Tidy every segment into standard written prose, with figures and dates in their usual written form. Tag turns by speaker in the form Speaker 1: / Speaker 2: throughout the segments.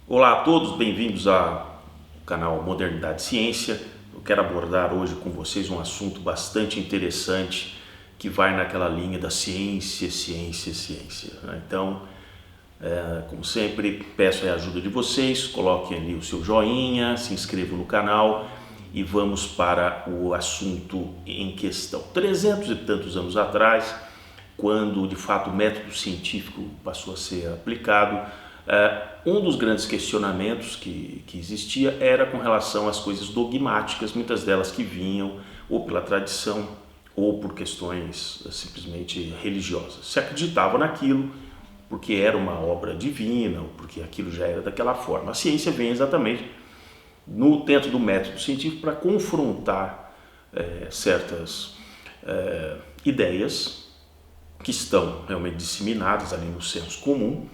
Speaker 1: Olá a todos, bem-vindos ao canal Modernidade Ciência. Eu quero abordar hoje com vocês um assunto bastante interessante que vai naquela linha da ciência, ciência, ciência. Então, como sempre, peço a ajuda de vocês, coloquem ali o seu joinha, se inscrevam no canal e vamos para o assunto em questão. 300 e tantos anos atrás, quando de fato o método científico passou a ser aplicado, um dos grandes questionamentos que existia era com relação às coisas dogmáticas, muitas delas que vinham ou pela tradição ou por questões simplesmente religiosas. Se acreditava naquilo porque era uma obra divina ou porque aquilo já era daquela forma. A ciência vem exatamente dentro do método científico para confrontar certas ideias que estão realmente disseminadas ali no senso comum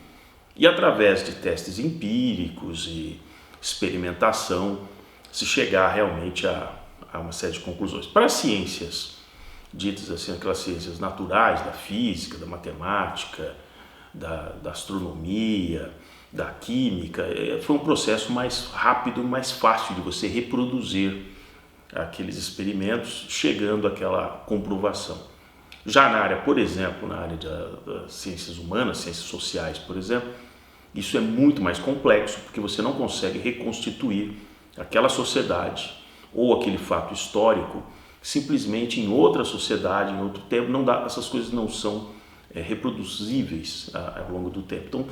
Speaker 1: e através de testes empíricos e experimentação se chegar realmente a uma série de conclusões. Para as ciências ditas assim, aquelas ciências naturais, da física, da matemática, da astronomia, da química, foi um processo mais rápido, mais fácil de você reproduzir aqueles experimentos, chegando àquela comprovação. Já na área, por exemplo, na área das ciências humanas, ciências sociais, por exemplo, isso é muito mais complexo, porque você não consegue reconstituir aquela sociedade ou aquele fato histórico simplesmente em outra sociedade, em outro tempo. Não dá, essas coisas não são reproduzíveis ao longo do tempo. Então,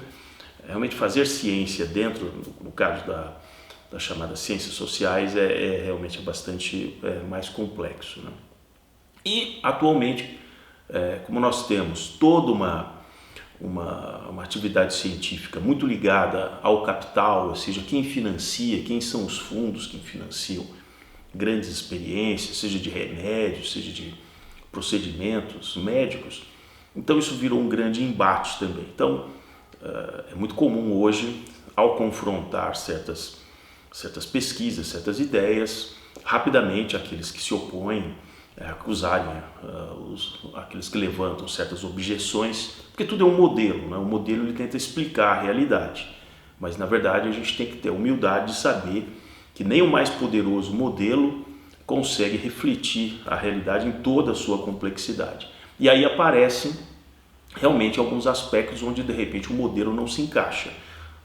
Speaker 1: realmente fazer ciência dentro, no caso das chamadas ciências sociais, realmente bastante mais complexo, né? E, atualmente, como nós temos toda uma atividade científica muito ligada ao capital, ou seja, quem financia, quem são os fundos que financiam grandes experiências, seja de remédios, seja de procedimentos médicos, então isso virou um grande embate também. Então, é muito comum hoje, ao confrontar certas pesquisas, certas ideias, rapidamente aqueles que se opõem acusarem aqueles que levantam certas objeções, porque tudo é um modelo, né? O modelo ele tenta explicar a realidade, mas na verdade a gente tem que ter a humildade de saber que nem o mais poderoso modelo consegue refletir a realidade em toda a sua complexidade. E aí aparecem realmente alguns aspectos onde de repente o modelo não se encaixa.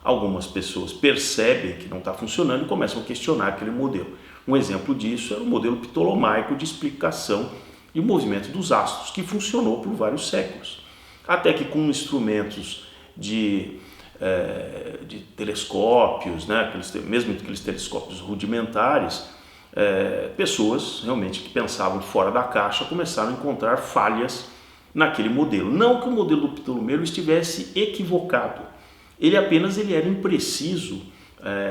Speaker 1: Algumas pessoas percebem que não está funcionando e começam a questionar aquele modelo. Um exemplo disso era o modelo ptolomaico de explicação e movimento dos astros, que funcionou por vários séculos. Até que com instrumentos de telescópios, né, mesmo aqueles telescópios rudimentares, pessoas realmente que pensavam fora da caixa começaram a encontrar falhas naquele modelo. Não que o modelo do Ptolomeu estivesse equivocado, ele era impreciso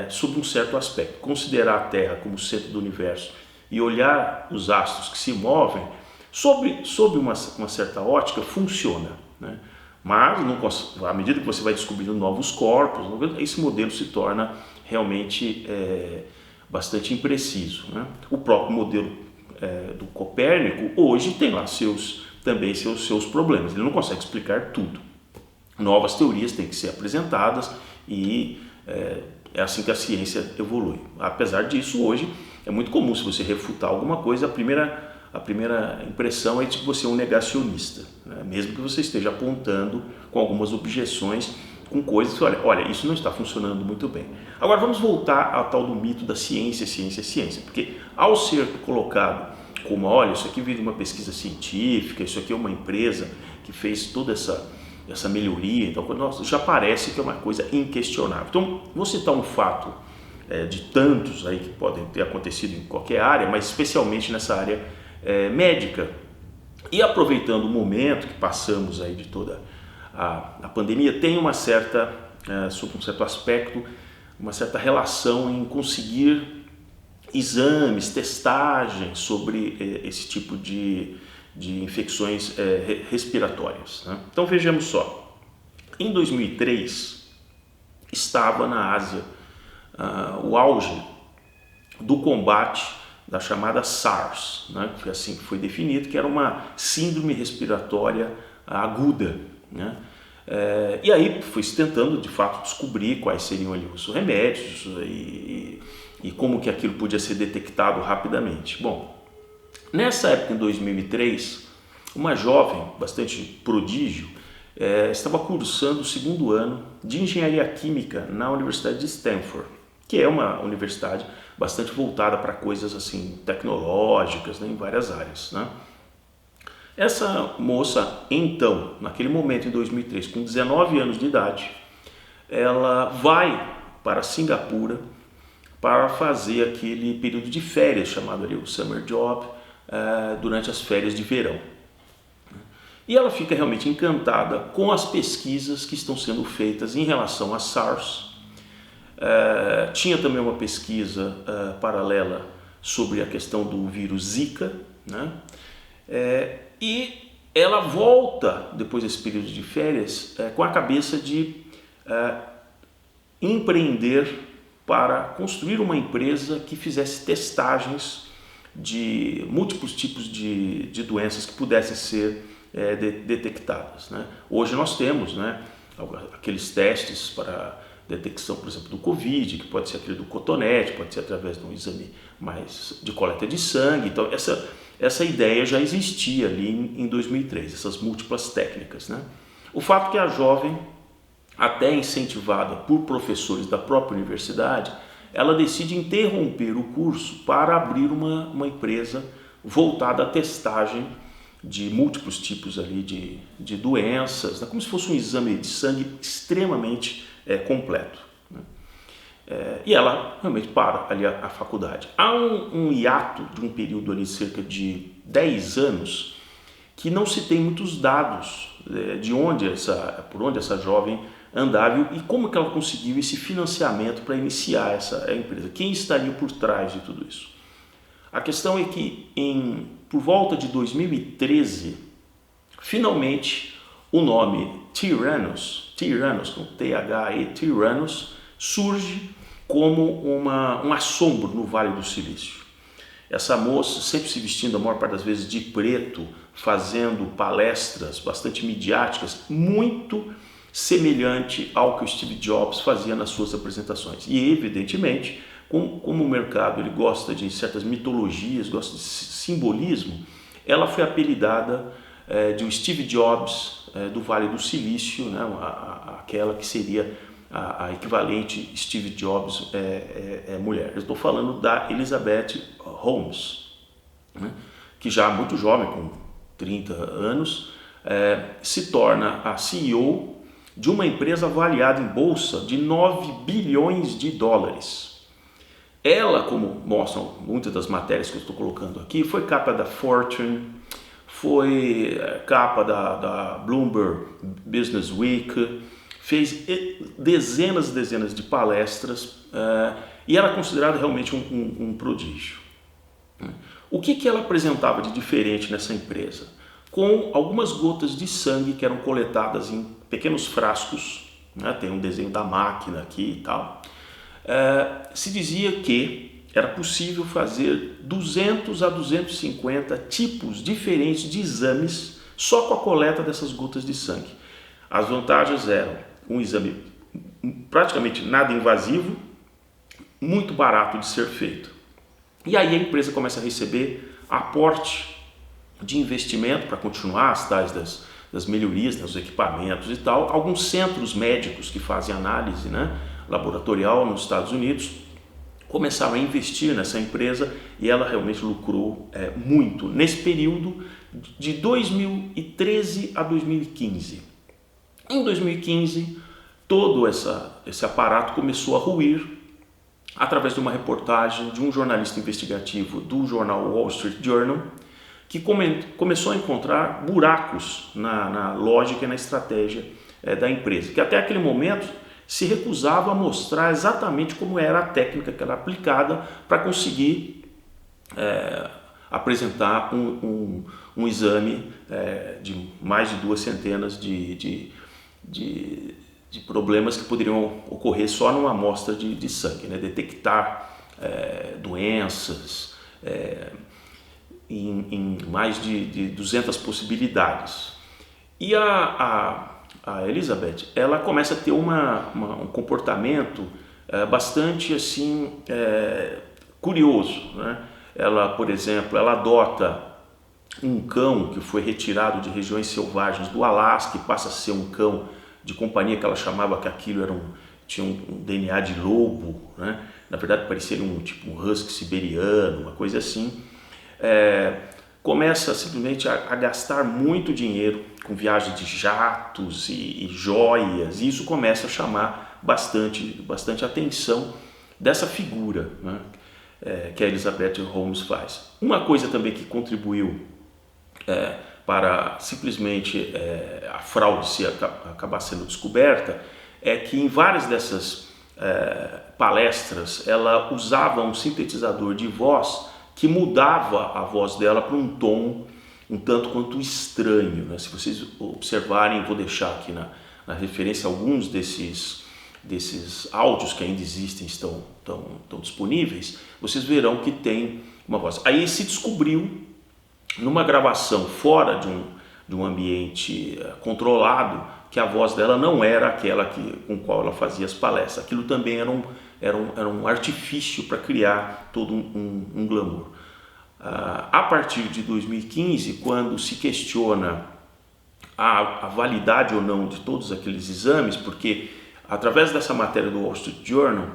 Speaker 1: sob um certo aspecto. Considerar a Terra como o centro do universo e olhar os astros que se movem sob uma certa ótica funciona, né? Mas à medida que você vai descobrindo novos corpos, esse modelo se torna realmente bastante impreciso, né? O próprio modelo do Copérnico hoje tem lá também seus problemas, ele não consegue explicar tudo. Novas teorias têm que ser apresentadas e é assim que a ciência evolui. Apesar disso, hoje é muito comum, se você refutar alguma coisa, a primeira impressão é de que você é um negacionista, né? Mesmo que você esteja apontando com algumas objeções, com coisas que, olha, isso não está funcionando muito bem. Agora vamos voltar ao tal do mito da ciência, ciência, ciência, porque ao ser colocado como, olha, isso aqui veio de uma pesquisa científica, isso aqui é uma empresa que fez toda essa melhoria, então nossa, já parece que é uma coisa inquestionável. Então, vou citar um fato de tantos aí que podem ter acontecido em qualquer área, mas especialmente nessa área médica. E aproveitando o momento que passamos aí de toda a pandemia, tem sob um certo aspecto, uma certa relação em conseguir exames, testagens sobre esse tipo de infecções respiratórias, né? Então vejamos só, em 2003 estava na Ásia o auge do combate da chamada SARS, né? Que assim foi definido, que era uma síndrome respiratória aguda, né? E aí foi se tentando de fato descobrir quais seriam ali os remédios e como que aquilo podia ser detectado rapidamente. Bom, nessa época, em 2003, uma jovem, bastante prodígio, estava cursando o segundo ano de Engenharia Química na Universidade de Stanford, que é uma universidade bastante voltada para coisas assim tecnológicas, né, em várias áreas, né? Essa moça, então, naquele momento, em 2003, com 19 anos de idade, ela vai para Singapura para fazer aquele período de férias, chamado ali o Summer Job, durante as férias de verão. E ela fica realmente encantada com as pesquisas que estão sendo feitas em relação a SARS. Tinha também uma pesquisa paralela sobre a questão do vírus Zika, né? E ela volta, depois desse período de férias, com a cabeça de empreender para construir uma empresa que fizesse testagens de múltiplos tipos de doenças que pudessem ser detectadas, né? Hoje nós temos, né, aqueles testes para detecção, por exemplo, do Covid, que pode ser aquele do cotonete, pode ser através de um exame mais de coleta de sangue. Então essa ideia já existia ali em 2003, essas múltiplas técnicas, né? O fato é que a jovem, até incentivada por professores da própria universidade, ela decide interromper o curso para abrir uma empresa voltada à testagem de múltiplos tipos ali de doenças, né? Como se fosse um exame de sangue extremamente completo, né? E ela realmente para ali a faculdade. Há um hiato de um período ali, cerca de 10 anos, que não se tem muitos dados por onde essa jovem andava e como que ela conseguiu esse financiamento para iniciar essa empresa. Quem estaria por trás de tudo isso? A questão é que por volta de 2013, finalmente o nome Theranos com T-H-E, Theranos, surge como um assombro no Vale do Silício. Essa moça, sempre se vestindo a maior parte das vezes de preto, fazendo palestras bastante midiáticas, muito semelhante ao que o Steve Jobs fazia nas suas apresentações. E evidentemente, como o mercado ele gosta de certas mitologias, gosta de simbolismo, ela foi apelidada de um Steve Jobs do Vale do Silício, né? Aquela que seria a equivalente Steve Jobs mulher. Eu estou falando da Elizabeth Holmes, né? Que já muito jovem, com 30 anos, se torna a CEO de uma empresa avaliada em bolsa de 9 bilhões de dólares. Ela, como mostram muitas das matérias que eu estou colocando aqui, foi capa da Fortune, foi capa da Bloomberg Business Week, fez dezenas e dezenas de palestras e era considerada realmente um prodígio. O que ela apresentava de diferente nessa empresa? Com algumas gotas de sangue que eram coletadas em pequenos frascos, né? Tem um desenho da máquina aqui e tal. Se dizia que era possível fazer 200 a 250 tipos diferentes de exames só com a coleta dessas gotas de sangue. As vantagens eram um exame praticamente nada invasivo, muito barato de ser feito. E aí a empresa começa a receber aporte de investimento para continuar as tais das melhorias, dos equipamentos e tal. Alguns centros médicos que fazem análise, né, laboratorial nos Estados Unidos começaram a investir nessa empresa e ela realmente lucrou muito nesse período de 2013 a 2015. Em 2015, todo esse aparato começou a ruir através de uma reportagem de um jornalista investigativo do jornal Wall Street Journal, que começou a encontrar buracos na lógica e na estratégia da empresa, que até aquele momento se recusava a mostrar exatamente como era a técnica que era aplicada para conseguir apresentar um exame de mais de 2 centenas de problemas que poderiam ocorrer só numa amostra de sangue, né? Detectar doenças em mais de 200 possibilidades. E a Elizabeth, ela começa a ter um comportamento bastante assim curioso, né? Ela, por exemplo, ela adota um cão que foi retirado de regiões selvagens do Alasca e passa a ser um cão de companhia, que ela chamava que aquilo tinha um DNA de lobo, né? Na verdade parecia um husky siberiano, uma coisa assim. Começa simplesmente a gastar muito dinheiro com viagens de jatos e joias, e isso começa a chamar bastante atenção dessa figura, né? Que a Elizabeth Holmes faz. Uma coisa também que contribuiu para simplesmente a fraude acabar sendo descoberta é que em várias dessas palestras ela usava um sintetizador de voz que mudava a voz dela para um tom um tanto quanto estranho, né? Se vocês observarem, vou deixar aqui na referência alguns desses áudios que ainda existem, estão disponíveis, vocês verão que tem uma voz. Aí se descobriu numa gravação fora de um ambiente controlado que a voz dela não era aquela com qual ela fazia as palestras. Aquilo também era um artifício para criar todo um glamour. A partir de 2015, quando se questiona a validade ou não de todos aqueles exames, porque através dessa matéria do Wall Street Journal,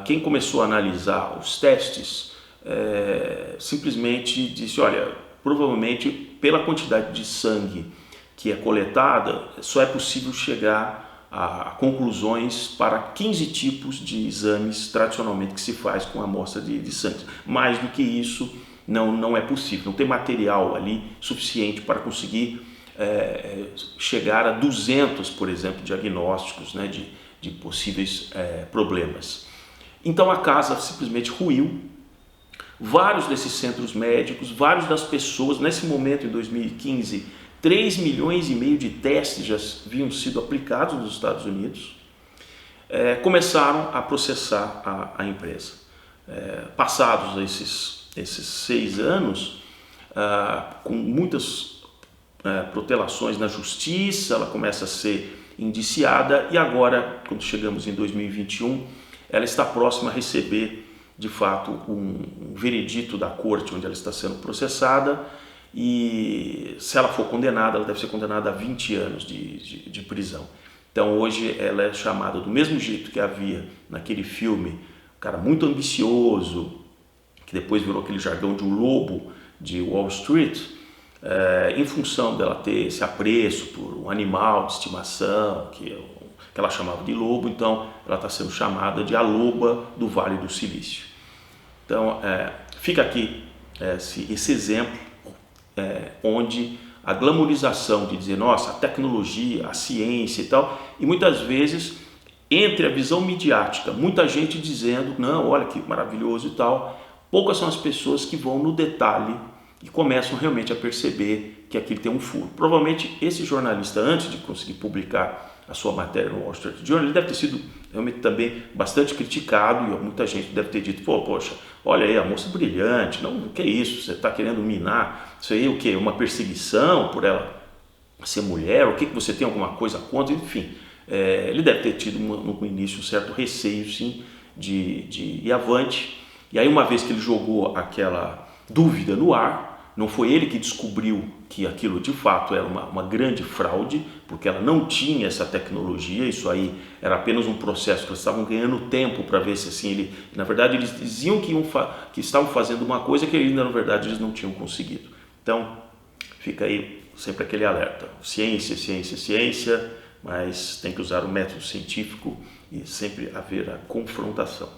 Speaker 1: quem começou a analisar os testes simplesmente disse, olha, provavelmente pela quantidade de sangue que é coletada, só é possível chegar a conclusões para 15 tipos de exames tradicionalmente que se faz com amostra de sangue. Mais do que isso não é possível, não tem material ali suficiente para conseguir chegar a 200, por exemplo, diagnósticos, né, de possíveis problemas. Então a casa simplesmente ruiu. Vários desses centros médicos, várias das pessoas, nesse momento em 2015, 3,5 milhões de testes já haviam sido aplicados nos Estados Unidos, começaram a processar a empresa. Passados esses 6 anos, com muitas protelações na justiça, ela começa a ser indiciada e agora, quando chegamos em 2021, ela está próxima a receber de fato um veredito da corte onde ela está sendo processada, e se ela for condenada, ela deve ser condenada a 20 anos de prisão. Então hoje ela é chamada do mesmo jeito que havia naquele filme, um cara muito ambicioso, que depois virou aquele jargão de um lobo de Wall Street, em função dela ter esse apreço por um animal de estimação, que ela chamava de lobo, então ela está sendo chamada de a loba do Vale do Silício. Então fica aqui esse exemplo onde a glamourização de dizer, nossa, a tecnologia, a ciência e tal, e muitas vezes entre a visão midiática, muita gente dizendo, não, olha que maravilhoso e tal, poucas são as pessoas que vão no detalhe e começam realmente a perceber que aquilo tem um furo. Provavelmente esse jornalista, antes de conseguir publicar a sua matéria no Wall Street Journal, ele deve ter sido realmente também bastante criticado e muita gente deve ter dito, poxa, olha aí, a moça brilhante, não, o que é isso? Você está querendo minar? Isso aí é o quê? Uma perseguição por ela ser mulher? O que você tem alguma coisa contra? Enfim, ele deve ter tido no início um certo receio, sim, de ir avante. E aí, uma vez que ele jogou aquela dúvida no ar, não foi ele que descobriu que aquilo de fato era uma grande fraude, porque ela não tinha essa tecnologia, isso aí era apenas um processo que eles estavam ganhando tempo para ver se assim, na verdade eles diziam que estavam fazendo uma coisa que ainda na verdade eles não tinham conseguido. Então fica aí sempre aquele alerta, ciência, ciência, ciência, mas tem que usar o método científico e sempre haver a confrontação.